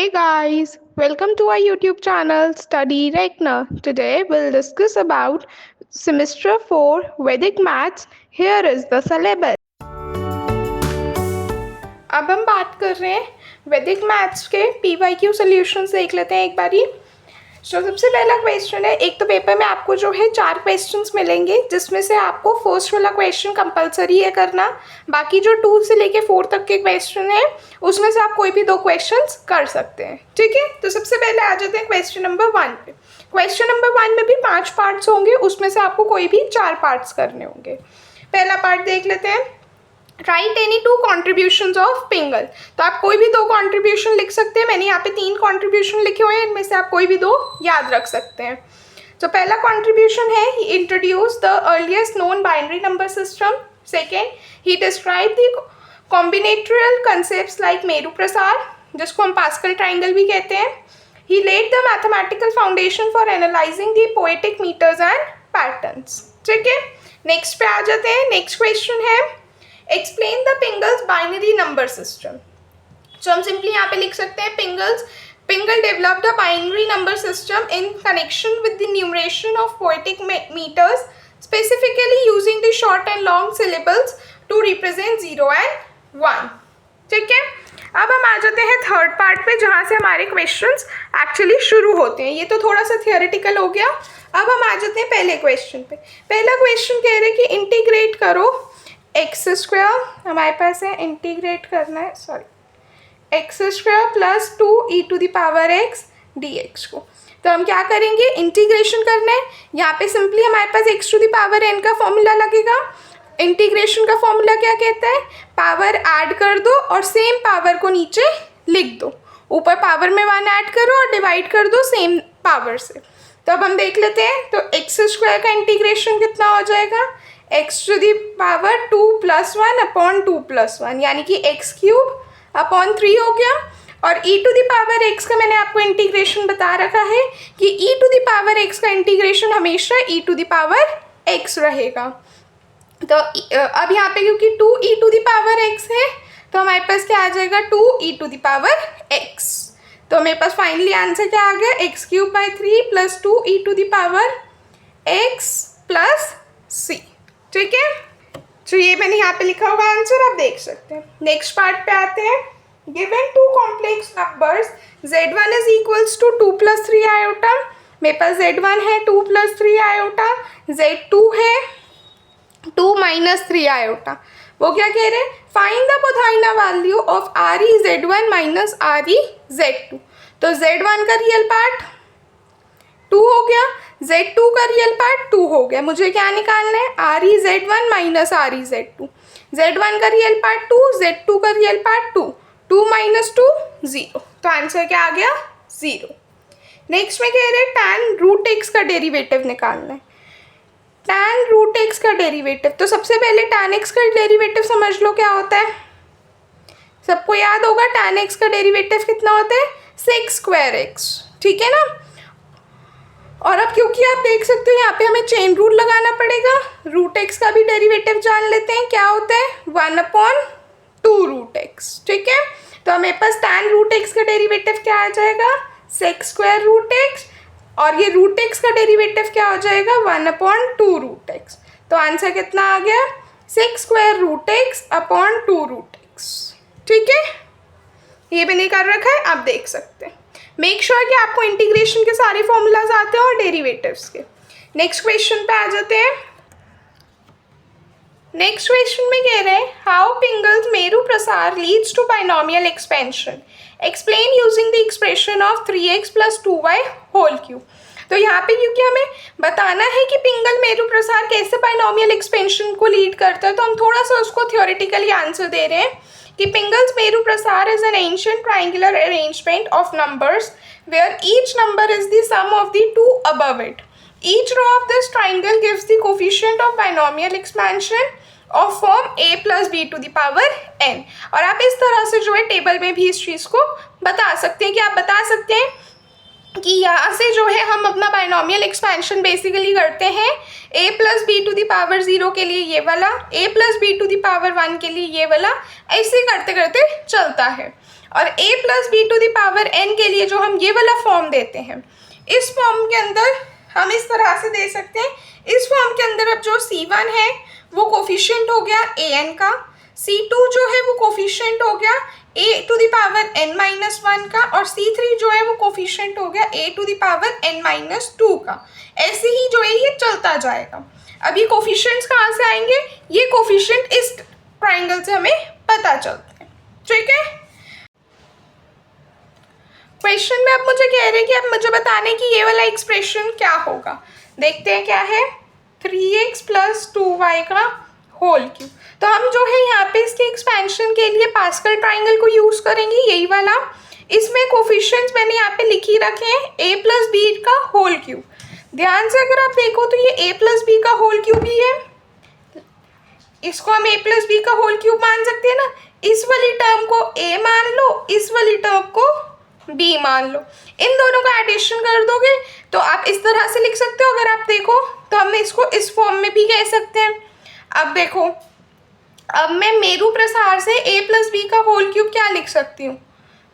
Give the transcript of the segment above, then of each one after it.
Hey guys, welcome to our YouTube channel Study Rekna. Today we'll discuss about semester 4 Vedic Maths. Here is the syllabus. अब हम बात कर रहे हैं वैदिक मैथ्स के PYQ सॉल्यूशंस देख लेते हैं एक बारी। सबसे पहला क्वेश्चन है, एक तो पेपर में आपको जो है 4 क्वेश्चंस मिलेंगे जिसमें से आपको फर्स्ट वाला क्वेश्चन कंपलसरी है करना, बाकी जो 2 से लेके 4 तक के क्वेश्चन है उसमें से आप कोई भी 2 क्वेश्चंस कर सकते हैं। ठीक है, तो सबसे पहले आ जाते हैं क्वेश्चन नंबर 1 पे। क्वेश्चन नंबर 1 में भी 5 पार्ट्स होंगे, उसमें से आपको कोई भी 4 पार्ट्स करने होंगे। पहला पार्ट देख लेते हैं, राइट एनी 2 कॉन्ट्रीब्यूशंस ऑफ पिंगल। तो आप कोई भी 2 कॉन्ट्रीब्यूशन लिख सकते हैं। मैंने यहाँ पे 3 कॉन्ट्रीब्यूशन लिखे हुए हैं, इनमें से आप कोई भी 2 याद रख सकते हैं। तो पहला कॉन्ट्रीब्यूशन है, he introduce the earliest known binary number system. Second, he describe the combinatorial concepts like Meru Prasar, जिसको हम पास्कल ट्राइंगल भी कहते हैं। He led the mathematical foundation for analysing the poetic meters and patterns. ठीक है, नेक्स्ट पे आ जाते हैं। नेक्स्ट क्वेश्चन है, explain the Pingala's binary number system. तो हम सिंपली यहाँ पे लिख सकते हैं, Pingala developed a binary number system in connection with the numeration of poetic metres, specifically using the short and long syllables to represent 0 and 1। ठीक है, अब हम आ जाते हैं थर्ड पार्ट पे, जहाँ से हमारे क्वेश्चंस एक्चुअली शुरू होते हैं। ये तो थोड़ा सा थियोरेटिकल हो गया। अब हम आ जाते हैं पहले क्वेश्चन पे। पहला क्वेश्चन कह रहे हैं कि इंटीग्रेट करो एक्स स्क्वायर, हमारे पास है इंटीग्रेट करना है, sorry, x square plus 2 e to the power x d x को। तो हम क्या करेंगे, इंटीग्रेशन करना है। यहाँ पे सिंपली हमारे पास x to the power n का फॉर्मूला लगेगा। इंटीग्रेशन का फॉर्मूला क्या कहता है, पावर ऐड कर दो और सेम पावर को नीचे लिख दो। ऊपर पावर में 1 ऐड करो और डिवाइड कर दो सेम पावर से। तो अब हम देख लेते हैं, तो एक्स स्क्वायर का इंटीग्रेशन कितना हो जाएगा, x to the power 2 + 1 upon 2 + 1, यानी कि एक्स क्यूब अपॉन 3 हो गया। और ई टू दी पावर एक्स का मैंने आपको इंटीग्रेशन बता रखा है कि ई टू दी पावर एक्स का इंटीग्रेशन हमेशा ई टू दी पावर एक्स रहेगा। तो अब यहाँ पे क्योंकि 2 e to the power x है, तो हमारे पास क्या आ जाएगा, 2 e to the power x. तो मेरे पास फाइनली आंसर क्या आ गया, x cube by 3 + 2 e to the power x plus C. ठीक है, तो ये मैंने यहाँ पे लिखा हुआ आंसर आप देख सकते हैं। नेक्स्ट पार्ट पे आते हैं, given 2 complex numbers z1 is equals to 2 + 3 iota. मेरे पास z1 है 2 + 3 आयोटा, z2 है 2 - 3 आयोटा। वो क्या कह रहे हैं, फाइंड द पोथाइना value of R E z1 minus R E z2। तो z1 का रियल पार्ट 2 हो गया, z2 का रियल पार्ट 2 हो गया। मुझे क्या निकालना है, are E z1 minus R E z2। z1 का रियल पार्ट 2, z2 का रियल पार्ट 2, 2 - 2 0। तो आंसर क्या आ गया, 0। नेक्स्ट में कह रहे हैं tan रूट एक्स का डेरिवेटिव निकालना है। tan रूट एक्स का डेरिवेटिव, तो सबसे पहले tan x का डेरिवेटिव समझ लो क्या होता है। सबको याद होगा tan x का डेरिवेटिव कितना होता है, 6² ठीक है ना। और अब क्योंकि आप देख सकते हो यहाँ पे हमें चेन रूल लगाना पड़ेगा, रूट एक्स का भी डेरिवेटिव जान लेते हैं क्या होता है, 1/2 रूट एक्स। ठीक है, तो हमें पास tan रूट एक्स का डेरिवेटिव क्या आ जाएगा, 6² रूट एक्स, और ये रूट एक्स का डेरिवेटिव क्या हो जाएगा, 1/2 रूट एक्स। तो आंसर कितना आ गया, 6² root x upon 2 root x. ठीक है, ये मैंने कर रखा है, आप देख सकते हैं। मेक श्योर कि आपको इंटीग्रेशन के सारे फॉर्मूलाज आते हैं और डेरिवेटिव्स के। नेक्स्ट क्वेश्चन पे आ जाते हैं। नेक्स्ट क्वेश्चन में कह रहे हैं, how Pingal's Meru Prasar leads to binomial expansion, explain using the expression of 3x + 2y whole cube. तो यहाँ पे क्योंकि हमें बताना है कि पिंगल मेरू प्रसार कैसे बाइनोमियल एक्सपेंशन को लीड करता है, तो हम थोड़ा सा उसको थियोरेटिकली आंसर दे रहे हैं कि पिंगल्स मेरू प्रसार is an ancient triangular arrangement of numbers where each number is the sum of the 2 above it. Each row of this triangle gives the coefficient of binomial expansion of form a + b to the power n। और आप इस तरह से जो है table में भी इस चीज़ को बता सकते हैं कि आप बता सकते हैं कि यहाँ से जो है हम अपना बाइनोमियल एक्सपेंशन बेसिकली करते हैं, a + b to the power 0 के लिए ये वाला, a + b to the power 1 के लिए ये वाला, ऐसे करते करते चलता है। और a plus B to the power n के लिए जो हम ये वाला फॉर्म देते हैं, इस फॉर्म के अंदर हम इस तरह से दे सकते हैं। इस फॉर्म के अंदर अब जो c1 है वो कोफिशिएंट हो गया an का, c2 जो है वो कोफिशिएंट हो गया a to the power n minus 1 का, और c3 जो है वो कोफिशिएंट हो गया a to the power n minus 2 का। ऐसे ही जो है ये चलता जाएगा। अब ये कोफिशिएंट्स कहाँ से आएंगे? ये कोफिशिएंट इस ट्राइंगल से हमें पता चलते हैं। ठीक है, क्वेश्चन में अब मुझे कह रहे हैं कि अब मुझे बताने कि ये वाला एक्सप्रेशन क्या होगा। देखते हैं क्या है, 3x प्लस 2y का होल क्यूब। तो हम जो है यहाँ पे इसके एक्सपेंशन के लिए पास्कल ट्राइंगल को यूज़ करेंगे, यही वाला। इसमें कोफिशिएंट्स मैंने यहाँ पे लिखी रखे हैं a प्लस बी का होल क्यूब। ध्यान से अगर आप देखो तो ये a प्लस बी का होल क्यूब ही है, इसको हम a प्लस बी का होल क्यूब मान सकते हैं ना। इस वाली टर्म को a मान लो, इस वाली टर्म को b मान लो, इन दोनों का एडिशन कर दोगे तो आप इस तरह से लिख सकते हो। अगर आप देखो तो हम इसको इस फॉर्म में भी कह सकते हैं। अब देखो, अब मैं मेरू प्रसार से a प्लस बी का होल क्यूब क्या लिख सकती हूँ,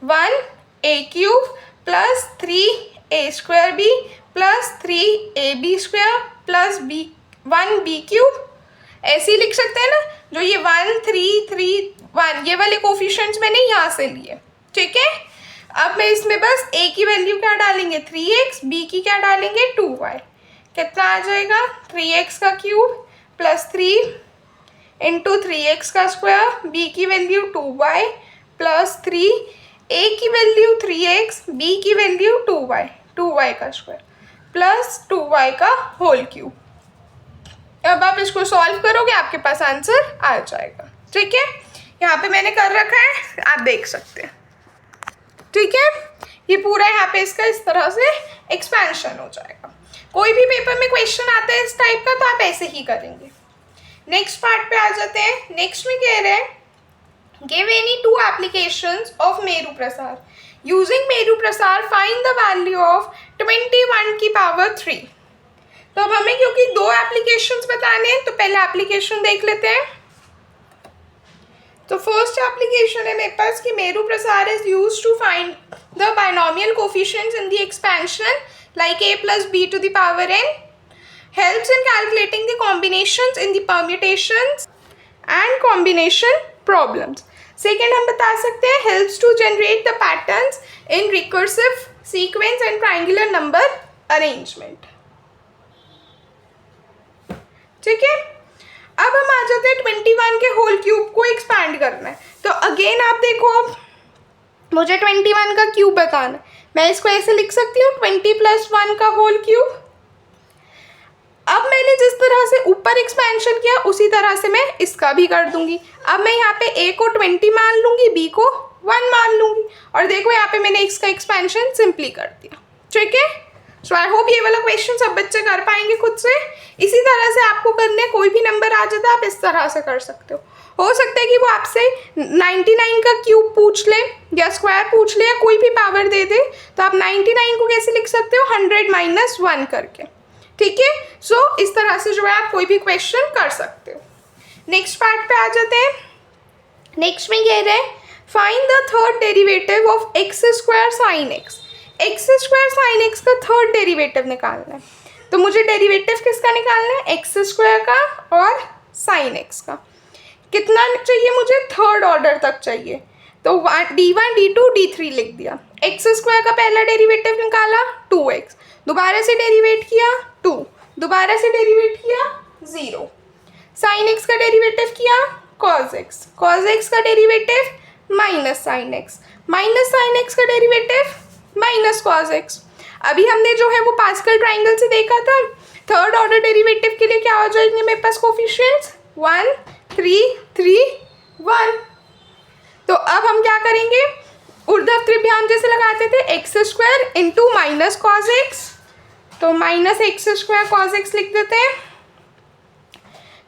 1a cube plus 3a square B plus 3ab square plus B 1b cube, ऐसे ही लिख सकते हैं ना। जो ये 1 3 3 1 ये वाले कोफिशिएंट्स मैंने यहाँ से लिए। ठीक है, अब मैं इसमें बस a की वैल्यू क्या डालेंगे 3x, b की क्या डालेंगे 2y। कितना आ जाएगा 3x का क्यूब प्लस 3 इंटू 3x का स्क्वायर, b की वैल्यू 2y प्लस 3, a की वैल्यू 3x, b की वैल्यू 2y का स्क्वायर प्लस 2y का होल क्यूब। अब आप इसको सॉल्व करोगे आपके पास आंसर आ जाएगा। ठीक है, यहाँ पे मैंने कर रखा है, आप देख सकते हैं। ठीक है, ये पूरा यहाँ पे इसका इस तरह से एक्सपेंशन हो जाएगा। कोई भी पेपर में क्वेश्चन आता है इस टाइप का तो आप ऐसे ही करेंगे। नेक्स्ट पार्ट पे आ जाते हैं। नेक्स्ट में कह रहे हैं give any two applications of Meru प्रसार, यूजिंग मेरू प्रसार फाइंड द वैल्यू ऑफ 21 की पावर 3। तो अब हमें क्योंकि दो एप्लीकेशंस बताने हैं तो पहले एप्लीकेशन देख लेते हैं। तो फर्स्ट एप्लीकेशन है मेरे पास कि Meru Prasar is used to find the binomial coefficients in the expansion like a plus B to the power n, helps in calculating the combinations in the permutations and combination problems. Second हम बता सकते हैं helps to generate the patterns in recursive sequence and triangular number arrangement. ठीक है, अब हम आ जाते हैं 21 के होल क्यूब को एक्सपैंड करना है। तो अगेन आप देखो, अब मुझे 21 का क्यूब बताना है। मैं इसको ऐसे लिख सकती हूँ 20 प्लस 1 का होल क्यूब। अब मैंने जिस तरह से ऊपर एक्सपेंशन किया उसी तरह से मैं इसका भी कर दूंगी। अब मैं यहाँ पे a को 20 मान लूँगी, b को 1 मान लूँगी, और देखो यहाँ पे मैंने इसका एक्सपेंशन सिंपली कर दिया। ठीक है, सो आई होप ये वाला क्वेश्चन सब बच्चे कर पाएंगे खुद से। इसी तरह से आपको करने, कोई भी नंबर आ जाता है आप इस तरह से कर सकते हो सकता है कि वो आपसे 99 का क्यूब पूछ ले या स्क्वायर पूछ ले या कोई भी पावर दे दे, तो आप 99 को कैसे लिख सकते हो 100 माइनस 1 करके। ठीक है, सो इस तरह से जो है आप कोई भी क्वेश्चन कर सकते हो। नेक्स्ट पार्ट पे आ जाते हैं। नेक्स्ट में कह रहे हैं find the third derivative of x square sine x. X square sine x का थर्ड डेरिवेटिव निकालना है। तो मुझे डेरिवेटिव किसका निकालना है, एक्स स्क्वायर का और साइन एक्स का। कितना चाहिए मुझे, थर्ड ऑर्डर तक चाहिए। तो d1 d2 d3 लिख दिया। एक्स स्क्वायर का पहला डेरिवेटिव निकाला 2x, दोबारा से डेरिवेट किया 2, दोबारा से डेरिवेट किया 0। साइन एक्स का डेरिवेटिव किया cos x, cos x का derivative minus sine x, minus sine x का डेरिवेटिव माइनस cos x। अभी हमने जो है वो पास्कल ट्राइंगल से देखा था, थर्ड ऑर्डर डेरिवेटिव के लिए क्या हो जाएंगे मेरे पास कोफिशिएंट्स 1 3 3 1। तो अब हम क्या करेंगे, ऊर्ध्व त्रिभुज जैसे लगाते थे x square into minus cos x, तो minus x square cos x लिख देते हैं।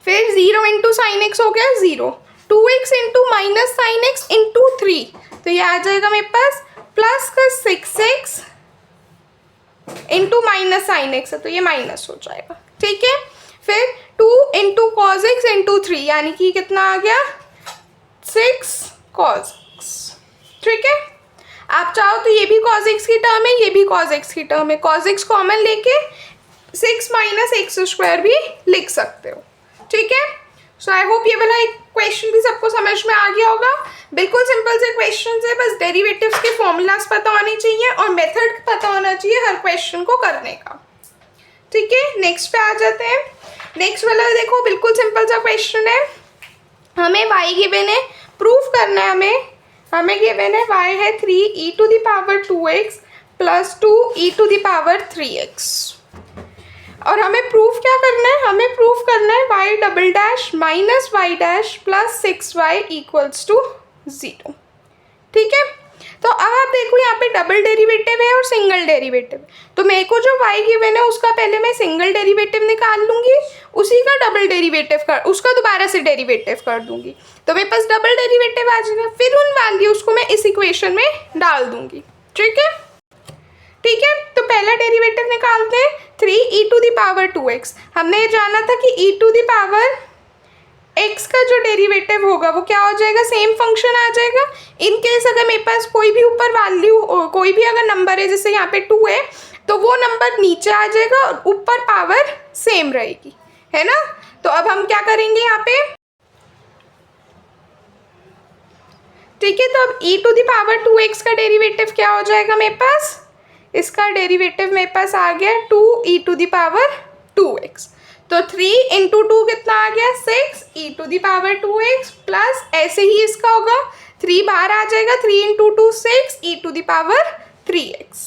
फिर 0 इंटू साइन एक्स हो गया 0, 2x into minus sine x into 3, तो ये आ जाएगा मेरे पास प्लस का 6x into minus sine x है, तो ये माइनस हो जाएगा। ठीक है, फिर 2 इंटू कॉस एक्स इंटू 3, यानी कि कितना आ गया 6 cos x। ठीक है, आप चाहो तो ये भी cos x की टर्म है, ये भी cos x की टर्म है, cos x कॉमन लेके 6 माइनस एक्स स्क्वायर भी लिख सकते हो। ठीक है, सो आई होप ये वाला एक क्वेश्चन भी सबको समझ में आ गया होगा। बिल्कुल सिंपल से क्वेश्चन है, बस डेरिवेटिव्स के फॉर्मूलाज पता होने चाहिए और मेथड पता होना चाहिए हर क्वेश्चन को करने का। ठीक है, नेक्स्ट पे आ जाते हैं। नेक्स्ट वाला देखो, बिल्कुल सिंपल सा क्वेश्चन है, हमें y गिवन है, प्रूफ करना है हमें गिवन है y है 3e⁻2x प्लस 2e⁻3x और हमें प्रूफ क्या करना है, हमें प्रूफ करना है y double dash minus y dash plus 6y equals to 0। ठीक है, तो अब आप देखो यहाँ पे डबल डेरिवेटिव है और सिंगल डेरिवेटिव, तो मेरे को जो y गिवन है उसका पहले मैं सिंगल डेरिवेटिव निकाल लूँगी, उसी का डबल डेरिवेटिव कर उसका दोबारा से डेरिवेटिव कर दूँगी, तो मेरे पास डबल डेरिवेटिव आ जाएगा। फिर उन वैल्यूज़ को मैं इस इक्वेशन में डाल दूँगी। ठीक है, ठीक है, तो पहला डेरिवेटिव निकालते हैं, 3e⁻2x। हमने ये जाना था कि e⁻x का जो डेरिवेटिव होगा वो क्या हो जाएगा, सेम फंक्शन आ जाएगा। इन केस अगर मेरे पास कोई भी ऊपर वैल्यू, कोई भी अगर नंबर है, जैसे यहाँ पे 2 है, तो वो नंबर नीचे आ जाएगा और ऊपर पावर सेम रहेगी, है ना। तो अब हम क्या करेंगे यहाँ पे, ठीक है, तो अब e⁻2x का डेरिवेटिव क्या हो जाएगा मेरे पास, इसका डेरिवेटिव मेरे पास आ गया 2e⁻2x, तो 3 इंटू 2 कितना आ गया 6 e⁻2x प्लस ऐसे ही इसका होगा 3 बाहर आ जाएगा, 3 इंटू 2 6 e⁻3x,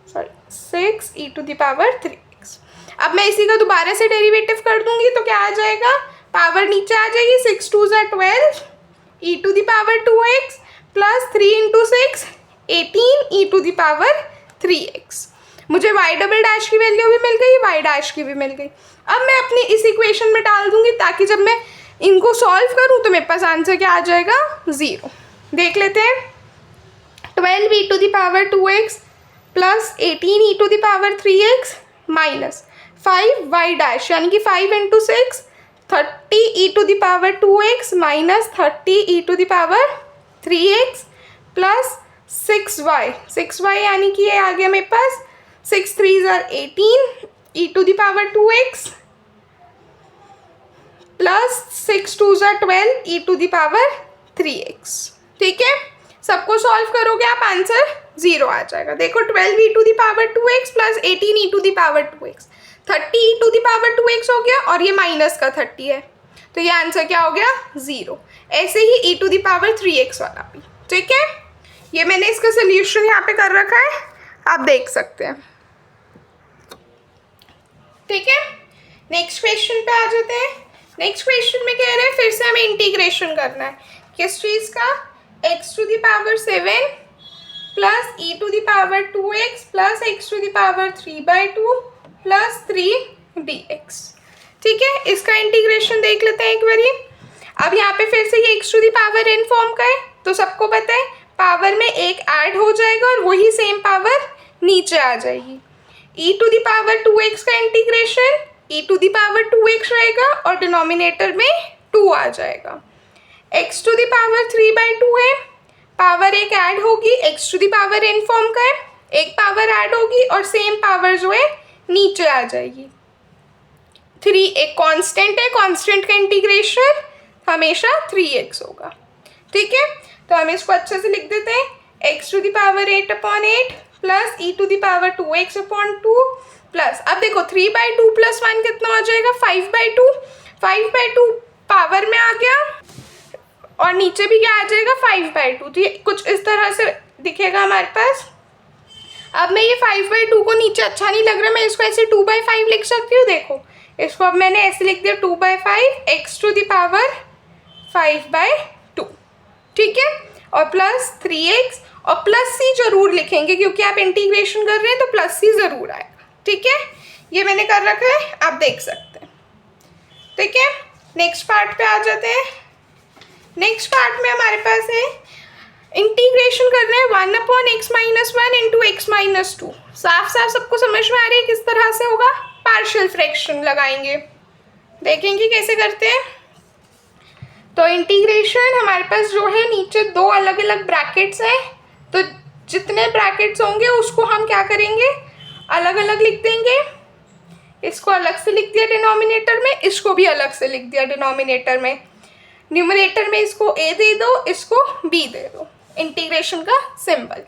सॉरी 6 e⁻3x। अब मैं इसी का दोबारा से डेरिवेटिव कर दूंगी तो क्या आ जाएगा, पावर नीचे आ जाएगी, 6 2 12 e⁻2x प्लस 3 इंटू 6 18 e⁻3x। मुझे y डबल डैश की वैल्यू भी मिल गई, y डैश की भी मिल गई। अब मैं अपनी इस इक्वेशन में डाल दूंगी ताकि जब मैं इनको सॉल्व करूं तो मेरे पास आंसर क्या आ जाएगा, 0। देख लेते हैं, 12e⁻2x plus 18e⁻3x minus 5y dash, यानी कि 5 into 6 30e⁻2x minus 30e⁻3x plus 6y यानी कि ये आ गया मेरे पास 6 3 18 e⁻2x प्लस 6 2 12 e⁻3x। ठीक है, सबको सॉल्व करोगे आप, आंसर 0 आ जाएगा। देखो 12 e⁻2x प्लस 18 e⁻2x, 30 e⁻2x हो गया और ये माइनस का 30 है, तो ये आंसर क्या हो गया, 0। ऐसे ही e⁻3x वाला भी। ठीक है, ये मैंने इसका सोल्यूशन यहाँ पे कर रखा है, आप देख सकते हैं। ठीक है, नेक्स्ट क्वेश्चन पे आ जाते हैं। नेक्स्ट क्वेश्चन में कह रहे हैं फिर से हमें इंटीग्रेशन करना है, किस चीज़ का, x⁻7 plus e⁻2x plus x⁻3/2 plus 3dx। ठीक है, इसका इंटीग्रेशन देख लेते हैं एक बारी। अब यहाँ पे फिर से ये x⁻n फॉर्म का है, तो सबको पता है पावर में एक ऐड हो जाएगा और वही सेम पावर नीचे आ जाएगी। e⁻2x का इंटीग्रेशन e⁻2x रहेगा और डिनोमिनेटर में 2 आ जाएगा। x⁻3/2 है, पावर एक ऐड होगी, x⁻n फॉर्म का है, एक पावर ऐड होगी और सेम पावर जो है नीचे आ जाएगी। 3 एक कांस्टेंट है, कांस्टेंट का इंटीग्रेशन हमेशा 3x होगा। ठीक है, तो हम इसको अच्छे से लिख देते हैं, x⁸ प्लस e⁻2x/2 प्लस, अब देखो 3/2 प्लस 1 कितना हो जाएगा, 5/2, 5/2 पावर में आ गया और नीचे भी क्या आ जाएगा, 5/2, तो ये कुछ इस तरह से दिखेगा हमारे पास। अब मैं ये 5/2 को नीचे अच्छा नहीं लग रहा, मैं इसको ऐसे 2/5 लिख सकती हूँ। देखो इसको अब मैंने ऐसे लिख दिया 2/5 x⁵5/2। ठीक है, और प्लस 3x और प्लस c जरूर लिखेंगे क्योंकि आप इंटीग्रेशन कर रहे हैं तो प्लस c जरूर आएगा। ठीक है, ये मैंने कर रखा है, आप देख सकते हैं। ठीक है, नेक्स्ट पार्ट पे आ जाते हैं। नेक्स्ट पार्ट में हमारे पास है इंटीग्रेशन करना है 1/x-1 इंटू x-2। साफ साफ सबको समझ में आ रही है किस तरह से होगा, पार्शियल फ्रैक्शन लगाएंगे, देखेंगे कैसे करते हैं। तो इंटीग्रेशन हमारे पास जो है नीचे दो अलग अलग ब्रैकेट्स हैं, तो जितने ब्रैकेट्स होंगे उसको हम क्या करेंगे, अलग अलग लिख देंगे। इसको अलग से लिख दिया डिनोमिनेटर में, इसको भी अलग से लिख दिया डिनोमिनेटर में। न्यूमरेटर में इसको a दे दो, इसको b दे दो, इंटीग्रेशन का सिंबल।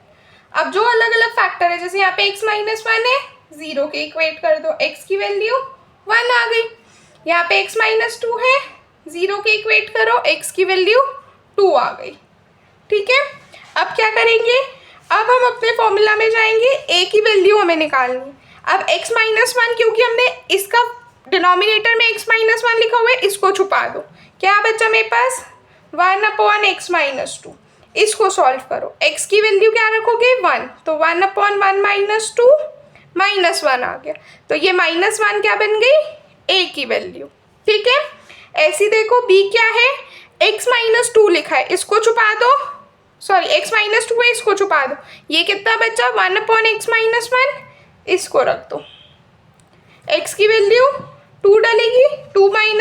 अब जो अलग अलग फैक्टर है, जैसे यहाँ पे x माइनस 1 है, 0 के इक्वेट कर दो, x की वैल्यू 1 आ गई। यहाँ पे x माइनस 2 है, 0 के इक्वेट करो, x की वैल्यू 2 आ गई। ठीक है, अब क्या करेंगे, अब हम अपने फॉर्मूला में जाएंगे, a की वैल्यू हमें निकालनी। अब x माइनस 1, क्योंकि हमने इसका डिनोमिनेटर में x माइनस 1 लिखा हुआ है, इसको छुपा दो। क्या बचा मेरे पास, 1/x माइनस 2। इसको सॉल्व करो, x की वैल्यू क्या रखोगे, 1, तो 1/1 माइनस 2 -1 आ गया। तो ये -1 क्या बन गई, a की वैल्यू। ठीक है, ऐसी देखो b क्या है, x माइनस 2 लिखा है, इसको छुपा दो, सॉरी x माइनस 2 है, इसको छुपा दो। ये कितना बचा, 1/x माइनस 1, इसको रख दो। x की वैल्यू 2 डलेगी, 2 - 1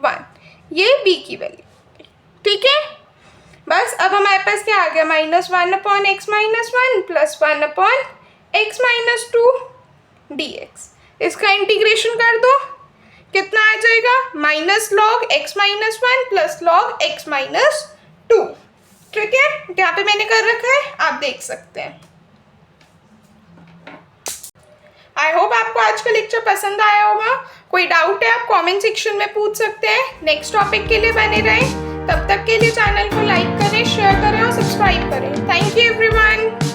1, ये b की वैल्यू। ठीक है, बस अब हमारे पास क्या आ गया, -1/x minus 1 + 1/x minus 2 dx। इसका इंटीग्रेशन कर दो, कितना आ जाएगा, -log x minus 1 + log x minus 2। ठीक है, यहाँ पे मैंने कर रखा है, आप देख सकते हैं। आई होप आपको आज का लेक्चर पसंद आया होगा। कोई डाउट है आप कमेंट सेक्शन में पूछ सकते हैं। नेक्स्ट टॉपिक के लिए बने रहें। तब तक के लिए चैनल को लाइक करें, शेयर करें और सब्सक्राइब करें। Thank you everyone.